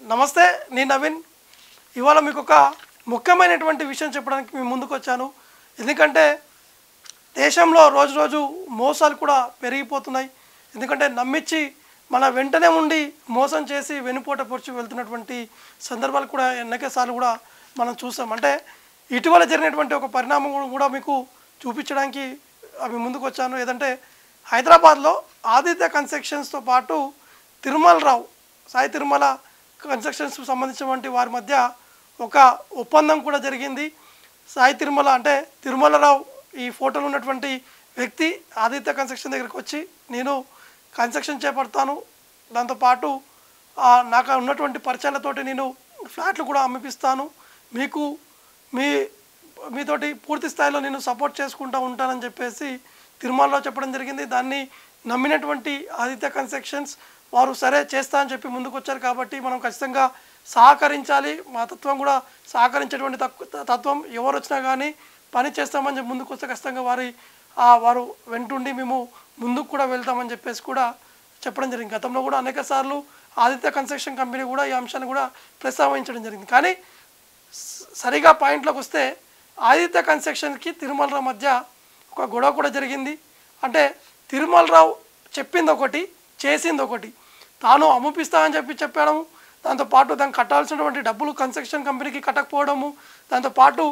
నమస్తే, నేను నవీన్. ఇవాళ మీకు ఒక ముఖ్యమైనటువంటి విషయం చెప్పడానికి మీ ముందుకు వచ్చాను. ఎందుకంటే దేశంలో రోజు రోజు మోసాలు కూడా పెరిగిపోతున్నాయి. ఎందుకంటే నమ్మించి మన వెంటనే ఉండి మోసం చేసి వెనుపోట పొడిచి వెళ్తున్నటువంటి సందర్భాలు కూడా ఎన్నోసార్లు కూడా మనం చూసాం. అంటే ఇటీవల జరిగినటువంటి ఒక పరిణామం కూడా మీకు చూపించడానికి అవి ముందుకు వచ్చాను. ఏదంటే హైదరాబాద్లో ఆదిత్య కన్స్ట్రక్షన్స్తో పాటు సాయి తిరుమల కన్స్ట్రక్షన్స్ సంబంధించినటువంటి వారి మధ్య ఒక ఒప్పందం కూడా జరిగింది. సాయి తిరుమల అంటే తిరుమలరావు ఈ ఫోటోలో ఉన్నటువంటి వ్యక్తి ఆదిత్య కన్స్ట్రక్షన్ దగ్గరికి వచ్చి నేను కన్స్ట్రక్షన్ చేపడతాను, దాంతోపాటు నాకు ఉన్నటువంటి పరిచయాలతోటి నేను ఫ్లాట్లు కూడా అమ్మిపిస్తాను, మీకు మీతోటి పూర్తి స్థాయిలో నేను సపోర్ట్ చేసుకుంటూ ఉంటానని చెప్పేసి తిరుమలలో చెప్పడం జరిగింది. దాన్ని నమ్మినటువంటి ఆదిత్య కన్స్ట్రక్షన్స్ వారు సరే చేస్తా అని చెప్పి ముందుకు వచ్చారు. కాబట్టి మనం ఖచ్చితంగా సహకరించాలి. మా తత్వం కూడా సహకరించేటువంటి తత్వం, ఎవరు వచ్చినా కానీ పని చేస్తామని చెప్పి ముందుకు వస్తే ఖచ్చితంగా వారు వెంటుండి మేము ముందుకు కూడా వెళ్తామని చెప్పేసి కూడా చెప్పడం జరిగింది. గతంలో కూడా అనేక సార్లు ఆదిత్య కన్స్ట్రక్షన్ కంపెనీ కూడా ఈ అంశాన్ని కూడా ప్రస్తావించడం జరిగింది. కానీ సరిగా పాయింట్లోకి వస్తే ఆదిత్య కన్స్ట్రక్షన్కి తిరుమలరావు మధ్య ఒక గొడవ కూడా జరిగింది. అంటే తిరుమలరావు చెప్పింది ఒకటి, చేసింది ఒకటి. తాను అమ్ముపిస్తామని చెప్పడం, దాంతోపాటు దానికి కట్టాల్సినటువంటి డబ్బులు కన్స్ట్రక్షన్ కంపెనీకి కట్టకపోవడము, దాంతోపాటు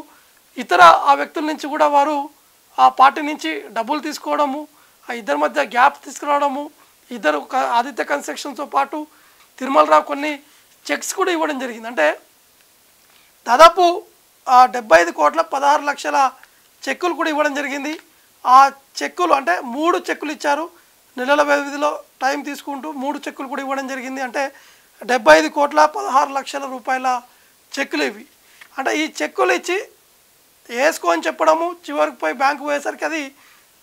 ఇతర ఆ వ్యక్తుల నుంచి కూడా వారు ఆ పార్టీ నుంచి డబ్బులు తీసుకోవడము, ఆ ఇద్దరి మధ్య గ్యాప్ తీసుకురావడము, ఇద్దరు ఆదిత్య కన్స్ట్రక్షన్స్తో పాటు తిరుమలరావు కొన్ని చెక్స్ కూడా ఇవ్వడం జరిగింది. అంటే దాదాపు 75,16,00,000 చెక్కులు కూడా ఇవ్వడం జరిగింది. ఆ చెక్కులు అంటే 3 చెక్కులు ఇచ్చారు. నెలల వ్యవధిలో టైం తీసుకుంటూ 3 చెక్కులు కూడా ఇవ్వడం జరిగింది. అంటే 75,16,00,000 రూపాయల చెక్కులు ఇవి. అంటే ఈ చెక్కులు ఇచ్చి వేసుకో అని చెప్పడము, చివరికి పోయి బ్యాంకు పోయేసరికి అది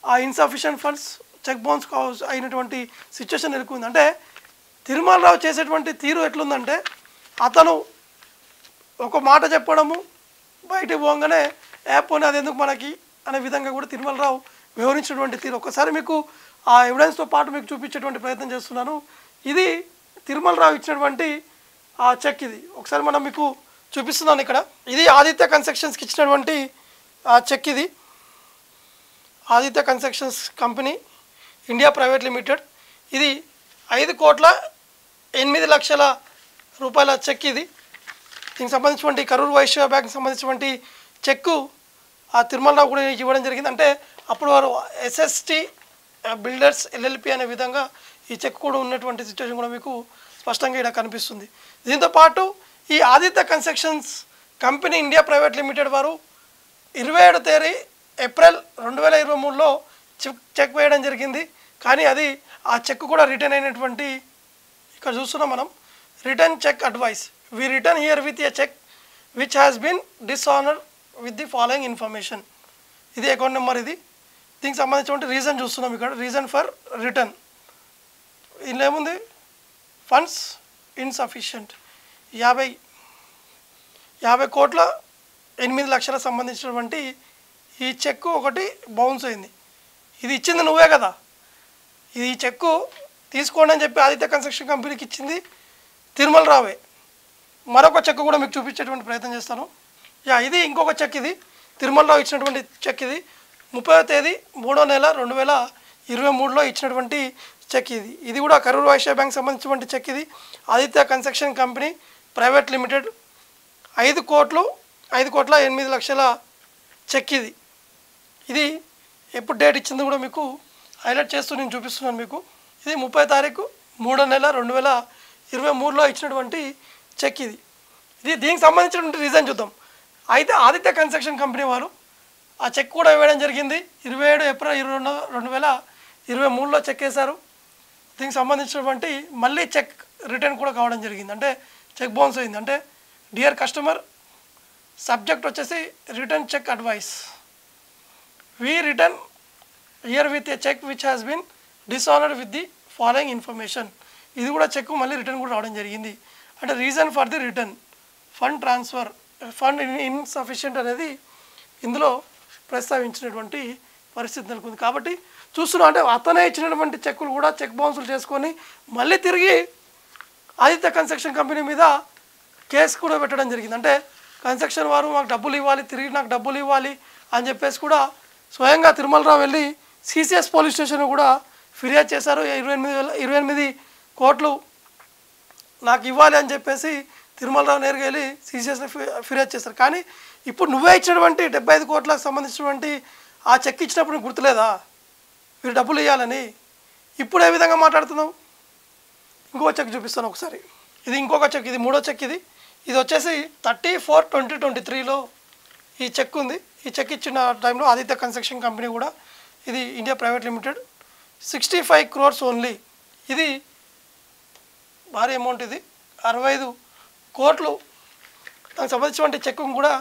ఆ ఇన్సఫిషియెంట్ ఫండ్స్ చెక్ బౌన్స్ అయినటువంటి సిచ్యువేషన్ ఎదుర్కొంది. అంటే తిరుమలరావు చేసేటువంటి తీరు ఎట్లుందంటే అతను ఒక మాట చెప్పడము, బయటికి పోగానే పోనీ అది ఎందుకు మనకి అనే విధంగా కూడా తిరుమలరావు వివరించినటువంటి తీరు ఒకసారి మీకు ఆ ఎవిడెన్స్తో పాటు మీకు చూపించేటువంటి ప్రయత్నం చేస్తున్నాను. ఇది తిరుమలరావు ఇచ్చినటువంటి ఆ చెక్. ఇది ఒకసారి మనం మీకు చూపిస్తున్నాను ఇక్కడ. ఇది ఆదిత్య కన్స్ట్రక్షన్స్కి ఇచ్చినటువంటి ఆ చెక్. ఇది Aditya constructions company India private limited. ఇది 5,08,00,000 రూపాయల చెక్. ఇది దీనికి సంబంధించినటువంటి కరూర్ వైశ్య బ్యాంక్కి సంబంధించినటువంటి చెక్కు ఆ తిరుమలరావు కూడా ఇవ్వడం జరిగింది. అంటే అప్పుడు వారు ఎస్ఎస్టీ బిల్డర్స్ ఎల్ఎల్పి అనే విధంగా ఈ చెక్ కూడా ఉన్నటువంటి సిచ్యువేషన్ కూడా మీకు స్పష్టంగా ఇక్కడ కనిపిస్తుంది. దీంతోపాటు ఈ Aditya constructions company India private limited వారు 27 ఏప్రిల్ 2023లో చెక్ వేయడం జరిగింది. కానీ అది ఆ చెక్ కూడా రిటర్న్ అయినటువంటి ఇక్కడ చూస్తున్నాం మనం. Return cheque advice, we return here with a cheque which has been dishonour with the following information. ఇది అకౌంట్ నెంబర్. ఇది దీనికి సంబంధించిన రీజన్ చూస్తున్నాం ఇక్కడ. రీజన్ ఫర్ రిటర్న్ ఇందులో ఏముంది, ఫండ్స్ ఇన్సఫిషియంట్, 50,08,00,000 సంబంధించినటువంటి ఈ చెక్కు ఒకటి బౌన్స్ అయింది. ఇది ఇచ్చింది నువ్వే కదా, ఈ చెక్కు తీసుకోండి అని చెప్పి ఆదిత్య కన్స్ట్రక్షన్ కంపెనీకి ఇచ్చింది తిరుమలరావే. మరొక చెక్కు కూడా మీకు చూపించేటువంటి ప్రయత్నం చేస్తాను. ఇది ఇంకొక చెక్. ఇది తిరుమలరావు ఇచ్చినటువంటి చెక్. ఇది 30వ తేదీ 3వ నెల 2023లో ఇచ్చినటువంటి చెక్. ఇది కూడా కరూర్ వైశ్య బ్యాంక్ సంబంధించినటువంటి చెక్. ఇది Aditya construction company private limited 5,08,00,000 cheque. ఇది ఎప్పుడు డేట్ ఇచ్చింది కూడా మీకు హైలైట్ చేస్తూ నేను చూపిస్తున్నాను మీకు. ఇది 30వ తారీఖు 3వ నెల 2023లో ఇచ్చినటువంటి చెక్. ఇది దీనికి సంబంధించినటువంటి రీజన్ చూద్దాం. అయితే ఆదిత్య కన్స్ట్రక్షన్ కంపెనీ వారు ఆ చెక్ కూడా ఇవ్వడం జరిగింది. 27 ఏప్రిల్ 2023లో చెక్ వేశారు. దీనికి సంబంధించినటువంటి మళ్ళీ చెక్ రిటర్న్ కూడా కావడం జరిగింది. అంటే చెక్ బౌన్స్ అయింది. అంటే డియర్ కస్టమర్, సబ్జెక్ట్ వచ్చేసి return cheque advice, we return here with a cheque which has been dishonoured with the following information. ఇది కూడా చెక్ మళ్ళీ రిటర్న్ కూడా రావడం జరిగింది. అంటే reason for the return fund transfer, fund insufficient అనేది ఇందులో ప్రస్తావించినటువంటి పరిస్థితి నెలకొంది. కాబట్టి చూస్తున్నాం అంటే అతనే ఇచ్చినటువంటి చెక్కులు కూడా చెక్ బౌన్సులు చేసుకొని మళ్ళీ తిరిగి ఆదిత్య కన్స్ట్రక్షన్ కంపెనీ మీద కేసు కూడా పెట్టడం జరిగింది. అంటే కన్స్ట్రక్షన్ వారు మాకు డబ్బులు ఇవ్వాలి, తిరిగి నాకు డబ్బులు ఇవ్వాలి అని చెప్పేసి కూడా స్వయంగా తిరుమలరావు వెళ్ళి సిసిఎస్ పోలీస్ స్టేషన్ కూడా ఫిర్యాదు చేశారు. 28 కోట్లు నాకు ఇవ్వాలి అని చెప్పేసి తిరుమలరావు నేరుగా వెళ్ళి సిసిఎస్లో ఫిర్యాదు చేస్తారు. కానీ ఇప్పుడు నువ్వే ఇచ్చినటువంటి 75 కోట్లకు సంబంధించినటువంటి ఆ చెక్ ఇచ్చినప్పుడు నీకు గుర్తులేదా మీరు డబ్బులు ఇవ్వాలని? ఇప్పుడు ఏ విధంగా మాట్లాడుతున్నావు? ఇంకో చెక్ చూపిస్తాను ఒకసారి. ఇది ఇంకొక చెక్, ఇది మూడో చెక్. ఇది వచ్చేసి 30/4/2023లో ఈ చెక్ ఉంది. ఈ చెక్ ఇచ్చిన టైంలో ఆదిత్య కన్స్ట్రక్షన్ కంపెనీ కూడా, ఇది India private limited, 65 crores only. ఇది భారీ అమౌంట్. ఇది 65 కోట్లు. దానికి సంబంధించినటువంటి చెక్ కూడా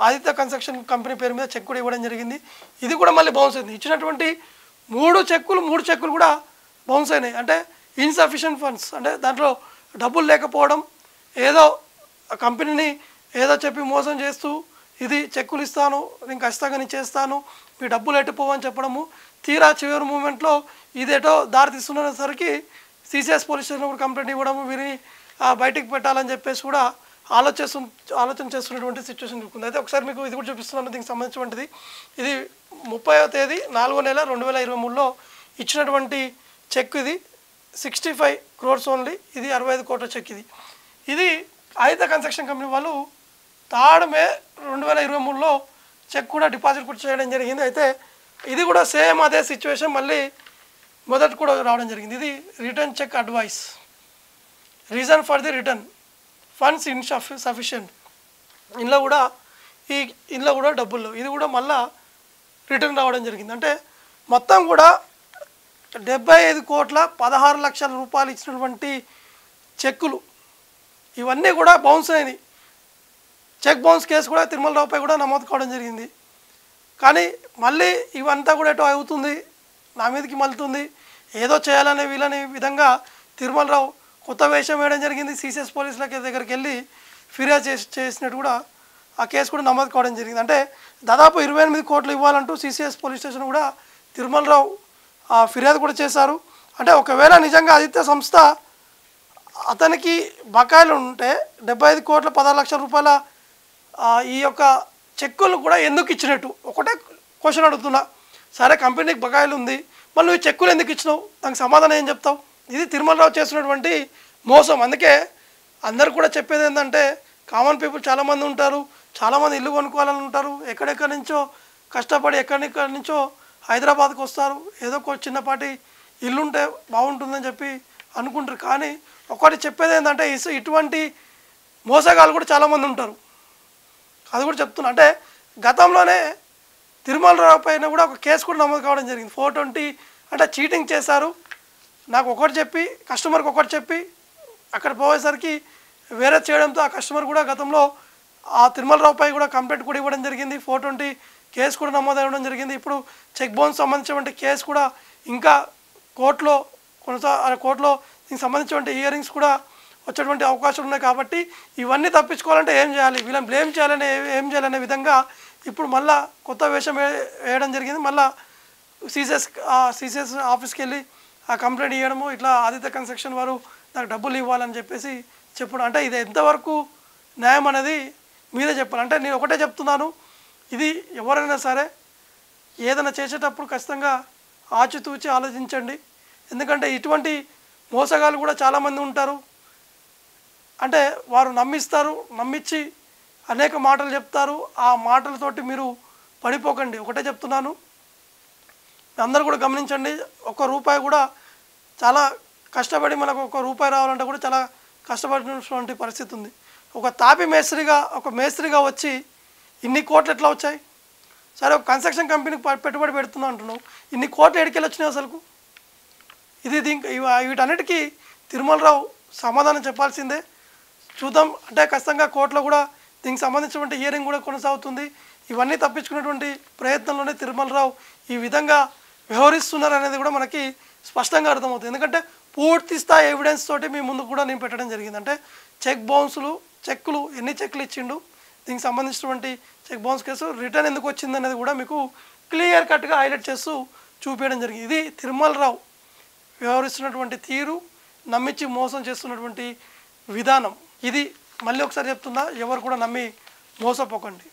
ఆదిత్య కన్స్ట్రక్షన్ కంపెనీ పేరు మీద చెక్ కూడా ఇవ్వడం జరిగింది. ఇది కూడా మళ్ళీ బౌన్స్ అయింది. ఇచ్చినటువంటి 3 చెక్కులు కూడా బౌన్స్ అయినాయి. అంటే ఇన్సఫిషియెంట్ ఫండ్స్, అంటే దాంట్లో డబ్బులు లేకపోవడం, ఏదో కంపెనీని ఏదో చెప్పి మోసం చేస్తూ ఇది చెక్కులు ఇస్తాను, నేను ఖచ్చితంగా నేను చేస్తాను, మీ డబ్బులు ఎట్టుపోవని చెప్పడము, తీరా చివరి మూమెంట్లో ఇదేటో దారి తీస్తున్నసరికి సిసిఎస్ పోలీస్ స్టేషన్ కూడా కంప్లైంట్ ఇవ్వడము, వీరిని బయటికి పెట్టాలని చెప్పేసి కూడా ఆలోచన చేస్తున్నటువంటి సిచ్యువేషన్ ఉంటుంది. అయితే ఒకసారి మీకు ఇది కూడా చూపిస్తున్నాను. దీనికి సంబంధించినటువంటిది ఇది 30వ తేదీ 4వ నెల 2023లో ఇచ్చినటువంటి చెక్. ఇది 65 crores ఓన్లీ. ఇది 65 కోట్ల చెక్. ఇది ఆదిత్య కన్స్ట్రక్షన్ కంపెనీ వాళ్ళు 3 మే 2023లో చెక్ కూడా డిపాజిట్ కూడా చేయడం జరిగింది. అయితే ఇది కూడా సేమ్ అదే సిచ్యువేషన్ మళ్ళీ మొదట కూడా రావడం జరిగింది. ఇది return cheque advice, reason for the return, funds insufficient. ఇందులో కూడా డబ్బులు, ఇది కూడా మళ్ళా రిటర్న్ రావడం జరిగింది. అంటే మొత్తం కూడా 75,16,00,000 రూపాయలు ఇచ్చినటువంటి చెక్కులు ఇవన్నీ కూడా బౌన్స్ అయినాయి. చెక్ బౌన్స్ కేసు కూడా తిరుమలరావుపై కూడా నమోదు కావడం జరిగింది. కానీ మళ్ళీ ఇవంతా కూడా ఎటో అవుతుంది, నా మీదకి మలుతుంది, ఏదో చేయాలనే వీళ్ళని విధంగా తిరుమలరావు కొత్త వేషం వేయడం జరిగింది. సిసిఎస్ పోలీసుల దగ్గరికి వెళ్ళి ఫిర్యాదు చేసినట్టు కూడా ఆ కేసు కూడా నమోదు కావడం జరిగింది. అంటే దాదాపు 28 కోట్లు ఇవ్వాలంటూ సిసిఎస్ పోలీస్ స్టేషన్ కూడా తిరుమలరావు ఫిర్యాదు కూడా చేశారు. అంటే ఒకవేళ నిజంగా ఆదిత్య సంస్థ అతనికి బకాయిలు ఉంటే 75,16,00,000 రూపాయల ఈ యొక్క చెక్కులు కూడా ఎందుకు ఇచ్చినట్టు ఒకటే క్వశ్చన్ అడుగుతున్నా. సరే కంపెనీకి బకాయిలు ఉంది, మళ్ళీ నువ్వు చెక్కులు ఎందుకు ఇచ్చినావు? దానికి సమాధానం ఏం చెప్తావు? ఇది తిరుమలరావు చేస్తున్నటువంటి మోసం. అందుకే అందరు కూడా చెప్పేది ఏంటంటే, కామన్ పీపుల్ చాలామంది ఉంటారు, చాలామంది ఇల్లు కొనుక్కోవాలని ఉంటారు, ఎక్కడెక్కడి నుంచో కష్టపడి ఎక్కడెక్కడి నుంచో హైదరాబాద్కి వస్తారు, ఏదో ఒక చిన్నపాటి ఇల్లుంటే బాగుంటుందని చెప్పి అనుకుంటారు. కానీ ఒకటి చెప్పేది ఏంటంటే, ఇటువంటి మోసగాళ్ళు కూడా చాలామంది ఉంటారు. అది కూడా చెప్తున్నా. అంటే గతంలోనే తిరుమలరావు పైన కూడా ఒక కేసు కూడా నమోదు కావడం జరిగింది. 420 అంటే చీటింగ్ చేశారు, నాకు ఒకటి చెప్పి కస్టమర్కి ఒకటి చెప్పి అక్కడ పోయేసరికి వేరే చేయడంతో ఆ కస్టమర్ కూడా గతంలో ఆ తిరుమలరావుపై కూడా కంప్లైంట్ కూడా ఇవ్వడం జరిగింది. 420 కేసు కూడా నమోదు అవ్వడం జరిగింది. ఇప్పుడు చెక్ బౌన్స్ సంబంధించినటువంటి కేసు కూడా ఇంకా కోర్టులో కోర్టులో దీనికి సంబంధించినటువంటి హియరింగ్స్ కూడా వచ్చేటువంటి అవకాశాలు ఉన్నాయి. కాబట్టి ఇవన్నీ తప్పించుకోవాలంటే ఏం చేయాలి, వీళ్ళని బ్లేమ్ చేయాలని ఏం చేయాలనే విధంగా ఇప్పుడు మళ్ళీ కొత్త వేషం వేయడం జరిగింది. మళ్ళీ సిసిఎస్ ఆఫీస్కి వెళ్ళి ఆ కంప్లైంట్ ఇవ్వడము, ఇట్లా ఆదిత్య కన్స్ట్రక్షన్ వారు నాకు డబ్బులు ఇవ్వాలని చెప్పేసి చెప్పడం. అంటే ఇది ఎంతవరకు న్యాయం అనేది మీరే చెప్పాలి. అంటే నేను ఒకటే చెప్తున్నాను, ఇది ఎవరైనా సరే ఏదైనా చేసేటప్పుడు ఖచ్చితంగా ఆచితూచి ఆలోచించండి. ఎందుకంటే ఇటువంటి మోసగాళ్ళు కూడా చాలామంది ఉంటారు. అంటే వారు నమ్మించి అనేక మాటలు చెప్తారు. ఆ మాటలతోటి మీరు పడిపోకండి. ఒకటే చెప్తున్నాను, అందరూ కూడా గమనించండి. ₹1 కూడా చాలా కష్టపడి మనకు ₹1 రావాలంటే కూడా చాలా కష్టపడినటువంటి పరిస్థితి ఉంది. ఒక తాపి మేస్త్రిగా వచ్చి ఇన్ని కోట్లు ఎట్లా వచ్చాయి? సరే, ఒక కన్స్ట్రక్షన్ కంపెనీకి పెట్టుబడి పెడుతున్నా అంటున్నావు, ఇన్ని కోట్లు ఎడికెళ్ళి వచ్చినాయి అసలుకు? వీటన్నిటికీ తిరుమలరావు సమాధానం చెప్పాల్సిందే. చూద్దాం. అంటే ఖచ్చితంగా కోర్టులో కూడా దీనికి సంబంధించినటువంటి హియరింగ్ కూడా కొనసాగుతుంది. ఇవన్నీ తప్పించుకునేటువంటి ప్రయత్నంలోనే తిరుమలరావు ఈ విధంగా వ్యవహరిస్తున్నారు అనేది కూడా మనకి స్పష్టంగా అర్థమవుతుంది. ఎందుకంటే పూర్తి స్థాయి ఎవిడెన్స్ తోటి మీ ముందు కూడా నేను పెట్టడం జరిగింది. అంటే చెక్కులు ఎన్ని చెక్కులు ఇచ్చిండు, దీనికి సంబంధించినటువంటి చెక్ బౌన్స్ కేసు రిటర్న్ ఎందుకు వచ్చింది అనేది కూడా మీకు క్లియర్ కట్గా హైలైట్ చేస్తూ చూపించడం జరిగింది. ఇది తిరుమలరావు వ్యవహరిస్తున్నటువంటి తీరు, నమ్మించి మోసం చేస్తున్నటువంటి విధానం. ఇది మళ్ళీ ఒకసారి చెప్తున్నా, ఎవరు కూడా నమ్మి మోసపోకండి.